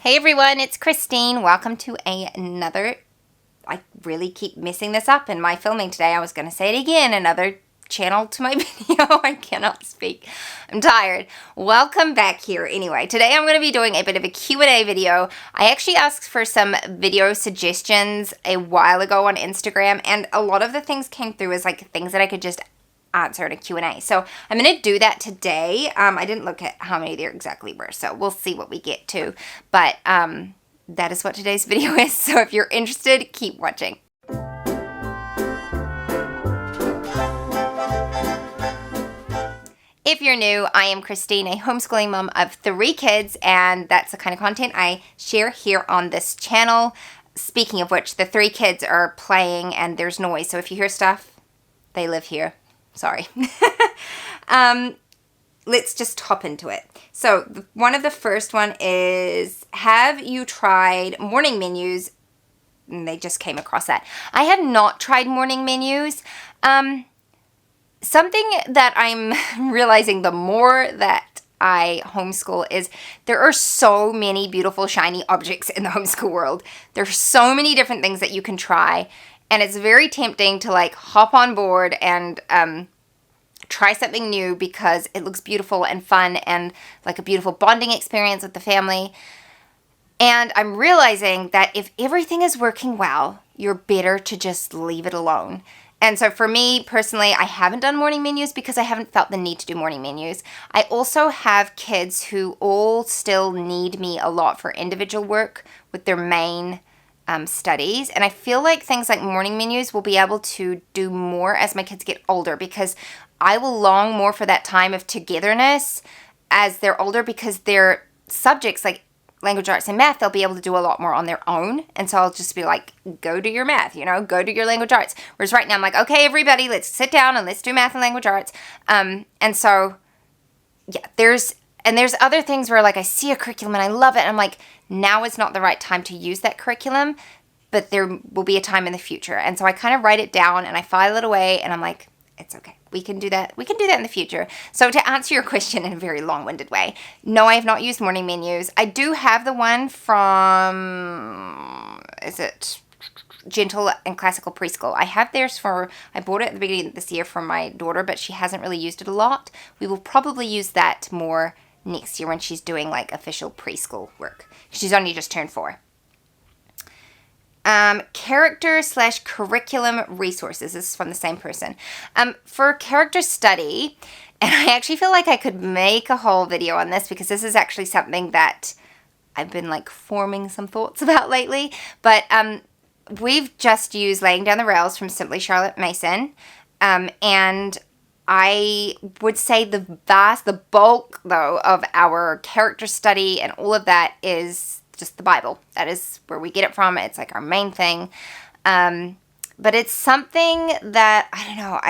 Hey everyone, it's Christine. Welcome to another, I really keep messing this up in my filming today. I was going to say it again, another channel to my video. I cannot speak. I'm tired. Welcome back here. Anyway, today I'm going to be doing a bit of a Q&A video. I actually asked for some video suggestions a while ago on Instagram, and a lot of the things came through as like things that I could just answer in a Q&A. So I'm going to do that today. I didn't look at how many there exactly were, so we'll see what we get to. But that is what today's video is. So if you're interested, keep watching. If you're new, I am Christine, a homeschooling mom of 3 kids, and that's the kind of content I share here on this channel. Speaking of which, the 3 kids are playing and there's noise, so if you hear stuff, they live here. Sorry. Let's just hop into it. So one of the first one is, have you tried morning menus? And they just came across that. I have not tried morning menus. Something that I'm realizing the more that I homeschool is there are so many beautiful shiny objects in the homeschool world. There's so many different things that you can try. And it's very tempting to like hop on board and try something new because it looks beautiful and fun and like a beautiful bonding experience with the family. And I'm realizing that if everything is working well, you're better to just leave it alone. And so for me personally, I haven't done morning menus because I haven't felt the need to do morning menus. I also have kids who all still need me a lot for individual work with their main studies, and I feel like things like morning menus will be able to do more as my kids get older, because I will long more for that time of togetherness as they're older, because their subjects like language arts and math, they'll be able to do a lot more on their own. And so I'll just be like, go do your math, go do your language arts. Whereas right now I'm like, okay, everybody, let's sit down and let's do math and language arts. And so yeah, there's other things where like I see a curriculum and I love it, and I'm like, now is not the right time to use that curriculum, but there will be a time in the future. And so I kind of write it down and I file it away, and I'm like, it's okay. We can do that. We can do that in the future. So to answer your question in a very long-winded way, no, I have not used morning menus. I do have the one from, is it Gentle and Classical Preschool? I have theirs I bought it at the beginning of this year for my daughter, but she hasn't really used it a lot. We will probably use that more next year when she's doing like official preschool work. She's only just turned 4. Character/curriculum resources. This is from the same person. For character study, and I actually feel like I could make a whole video on this because this is actually something that I've been like forming some thoughts about lately, but we've just used Laying Down the Rails from Simply Charlotte Mason, and I would say the bulk, though, of our character study and all of that is just the Bible. That is where we get it from. It's like our main thing. But it's something that, I don't know,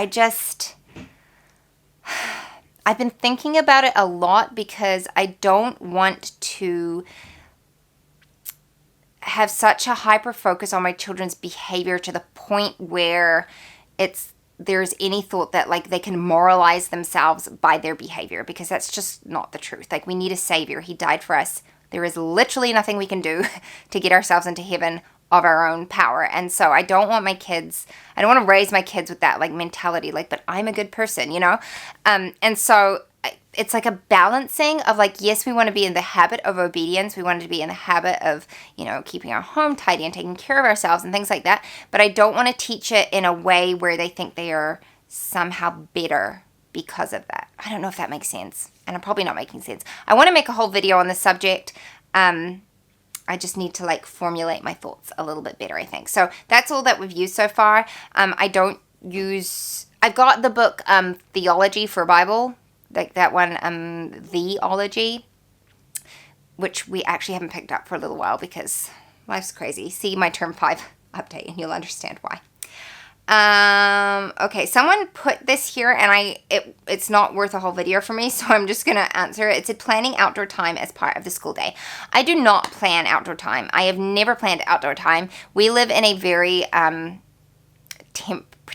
I've been thinking about it a lot because I don't want to have such a hyper focus on my children's behavior to the point where there's any thought that like they can moralize themselves by their behavior, because that's just not the truth. Like, we need a savior. He died for us. There is literally nothing we can do to get ourselves into heaven of our own power. And so I don't want to raise my kids with that like mentality, like, but I'm a good person, and so it's like a balancing of like, yes, we want to be in the habit of obedience. We want to be in the habit of, keeping our home tidy and taking care of ourselves and things like that. But I don't want to teach it in a way where they think they are somehow better because of that. I don't know if that makes sense. And I'm probably not making sense. I want to make a whole video on this subject. I just need to like formulate my thoughts a little bit better, I think. So that's all that we've used so far. I've got the book Theology for Bible, like that one, Theology, which we actually haven't picked up for a little while because life's crazy. See my term 5 update and you'll understand why. Okay, someone put this here and it's not worth a whole video for me, so I'm just gonna answer it. It said planning outdoor time as part of the school day. I do not plan outdoor time. I have never planned outdoor time. We live in a very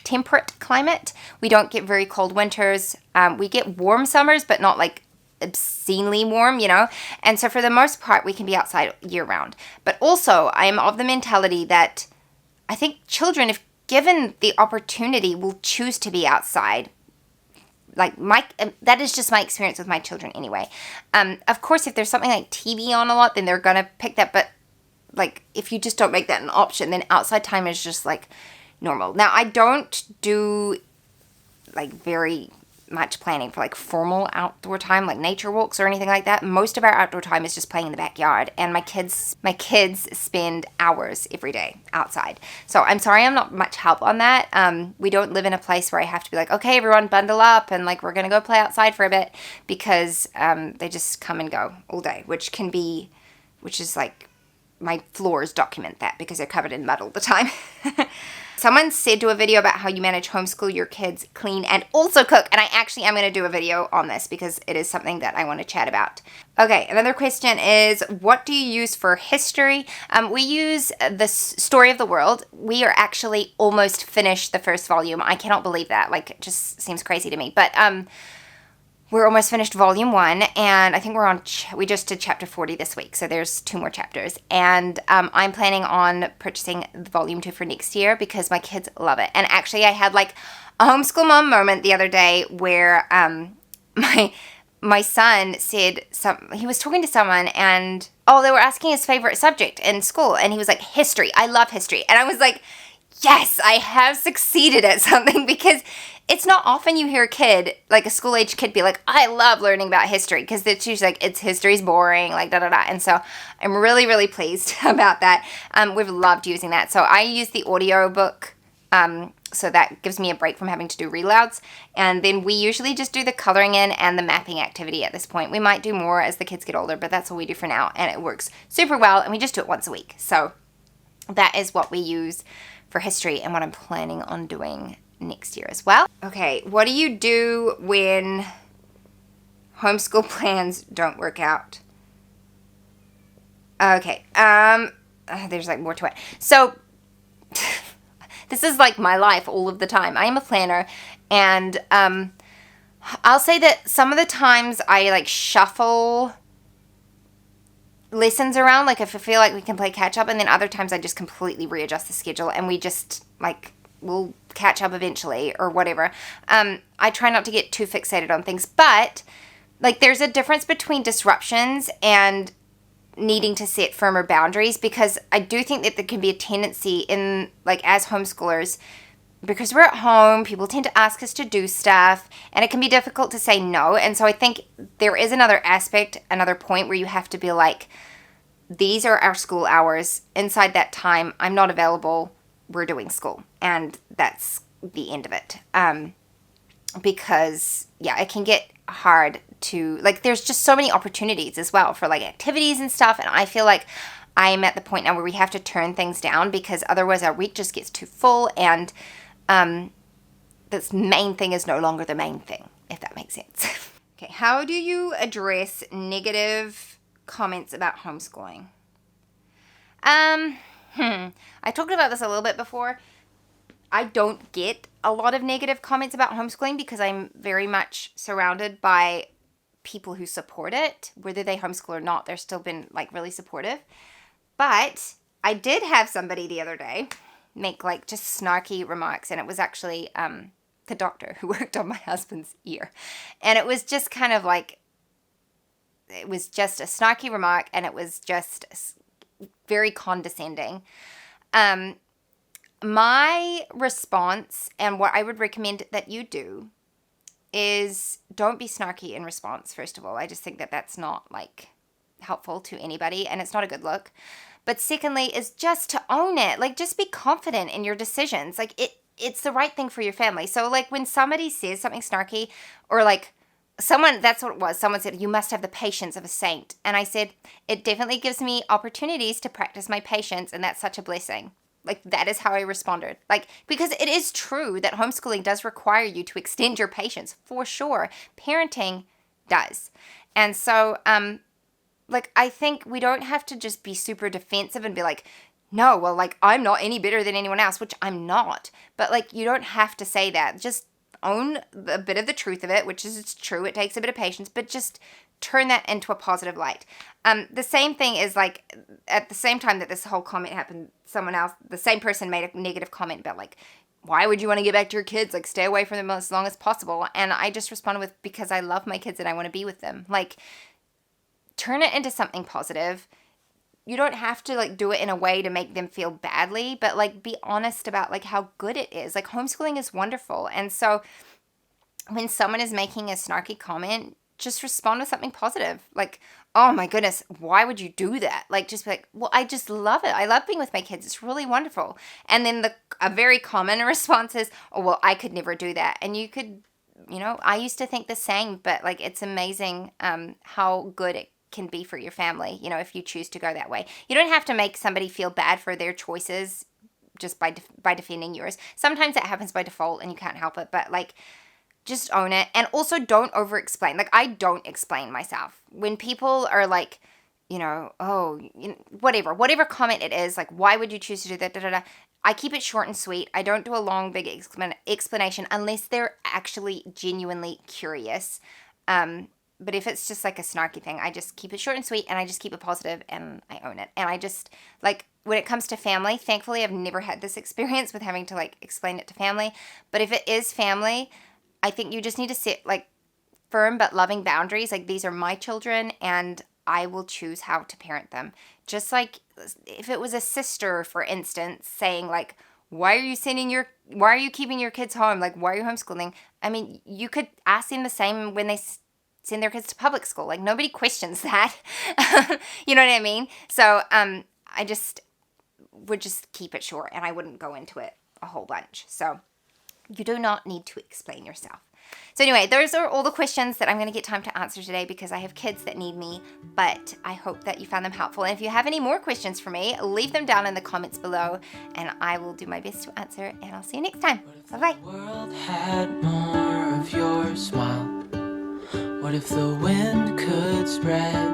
temperate climate. We don't get very cold winters. We get warm summers, but not like obscenely warm, And so for the most part, we can be outside year round. But also, I am of the mentality that I think children, if given the opportunity, will choose to be outside. Like that is just my experience with my children anyway. Of course, if there's something like TV on a lot, then they're gonna pick that. But like, if you just don't make that an option, then outside time is just like normal. Now, I don't do like very much planning for like formal outdoor time, like nature walks or anything like that. Most of our outdoor time is just playing in the backyard, and my kids spend hours every day outside. So I'm sorry I'm not much help on that. We don't live in a place where I have to be like, okay, everyone bundle up and like we're gonna go play outside for a bit, because they just come and go all day, which is like, my floors document that because they're covered in mud all the time. Someone said, do a video about how you manage homeschool your kids, clean, and also cook. And I actually am going to do a video on this because it is something that I want to chat about. Okay, another question is, what do you use for history? We use the Story of the World. We are actually almost finished the first volume. I cannot believe that. Like, it just seems crazy to me. But we're almost finished volume 1, and I think we just did chapter 40 this week, so there's 2 more chapters. And I'm planning on purchasing volume 2 for next year because my kids love it. And actually, I had like a homeschool mom moment the other day where my son said he was talking to someone, and they were asking his favorite subject in school, and he was like, history. I love history. And I was like, yes, I have succeeded at something, because it's not often you hear a kid, like a school-age kid, be like, I love learning about history, because it's usually like, history's boring, like da-da-da. And so I'm really, really pleased about that. We've loved using that. So I use the audio book, so that gives me a break from having to do relouds. And then we usually just do the coloring in and the mapping activity at this point. We might do more as the kids get older, but that's what we do for now. And it works super well, and we just do it once a week. So that is what we use for history and what I'm planning on doing next year as well. Okay, what do you do when homeschool plans don't work out? Okay, there's like more to it. So this is like my life all of the time. I am a planner, and I'll say that some of the times I like shuffle lessons around, like if I feel like we can play catch up, and then other times I just completely readjust the schedule and we just like, we'll catch up eventually or whatever. I try not to get too fixated on things, but like there's a difference between disruptions and needing to set firmer boundaries, because I do think that there can be a tendency in, like, as homeschoolers, because we're at home, people tend to ask us to do stuff, and it can be difficult to say no. And so I think there is another aspect, another point where you have to be like, these are our school hours. Inside that time, I'm not available. We're doing school. And that's the end of it. Because, yeah, it can get hard to, like, there's just so many opportunities as well for, like, activities and stuff. And I feel like I'm at the point now where we have to turn things down, because otherwise our week just gets too full, and this main thing is no longer the main thing, if that makes sense. Okay, how do you address negative comments about homeschooling? I talked about this a little bit before. I don't get a lot of negative comments about homeschooling because I'm very much surrounded by people who support it. Whether they homeschool or not, they're still been, like, really supportive. But I did have somebody the other day make, like, just snarky remarks, and it was actually the doctor who worked on my husband's ear. And it was just kind of like, it was just a snarky remark, and it was just very condescending. My response, and what I would recommend that you do, is don't be snarky in response, first of all. I just think that that's not, like, helpful to anybody, and it's not a good look. But secondly, is just to own it. Like, just be confident in your decisions. Like, it's the right thing for your family. So, like, when somebody says something snarky, or, like, that's what it was. Someone said, you must have the patience of a saint. And I said, it definitely gives me opportunities to practice my patience, and that's such a blessing. Like, that is how I responded. Like, because it is true that homeschooling does require you to extend your patience, for sure. Parenting does. And so, like, I think we don't have to just be super defensive and be like, no, well, like, I'm not any better than anyone else, which I'm not. But, like, you don't have to say that. Just own a bit of the truth of it, which is, it's true. It takes a bit of patience, but just turn that into a positive light. The same thing is like, at the same time that this whole comment happened, someone else, the same person made a negative comment about like, why would you want to get back to your kids? Like, stay away from them as long as possible. And I just responded with, because I love my kids and I want to be with them. Like, turn it into something positive. You don't have to like do it in a way to make them feel badly, but like be honest about like how good it is. Like, homeschooling is wonderful. And so when someone is making a snarky comment, just respond with something positive. Like, oh my goodness, why would you do that? Like, just be like, well, I just love it. I love being with my kids. It's really wonderful. And then a very common response is, oh, well, I could never do that. And you could, I used to think the same, but like, it's amazing how good it can be for your family, if you choose to go that way. You don't have to make somebody feel bad for their choices just by defending yours. Sometimes it happens by default and you can't help it, but like, just own it. And also don't over explain. Like, I don't explain myself. When people are like, whatever comment it is, like, why would you choose to do that? Da, da, da. I keep it short and sweet. I don't do a long, big explanation unless they're actually genuinely curious. But if it's just like a snarky thing, I just keep it short and sweet, and I just keep it positive, and I own it. And I just, like, when it comes to family, thankfully I've never had this experience with having to like explain it to family. But if it is family, I think you just need to set like firm but loving boundaries. Like, these are my children and I will choose how to parent them. Just like if it was a sister, for instance, saying like, why are you keeping your kids home? Like, why are you homeschooling? I mean, you could ask them the same when they send their kids to public school. Like, nobody questions that. You know what I mean? So I just would just keep it short, and I wouldn't go into it a whole bunch. So you do not need to explain yourself. So anyway, those are all the questions that I'm going to get time to answer today because I have kids that need me, but I hope that you found them helpful. And if you have any more questions for me, leave them down in the comments below and I will do my best to answer, and I'll see you next time. Bye-bye. What if the world had more of your smile? What if the wind could spread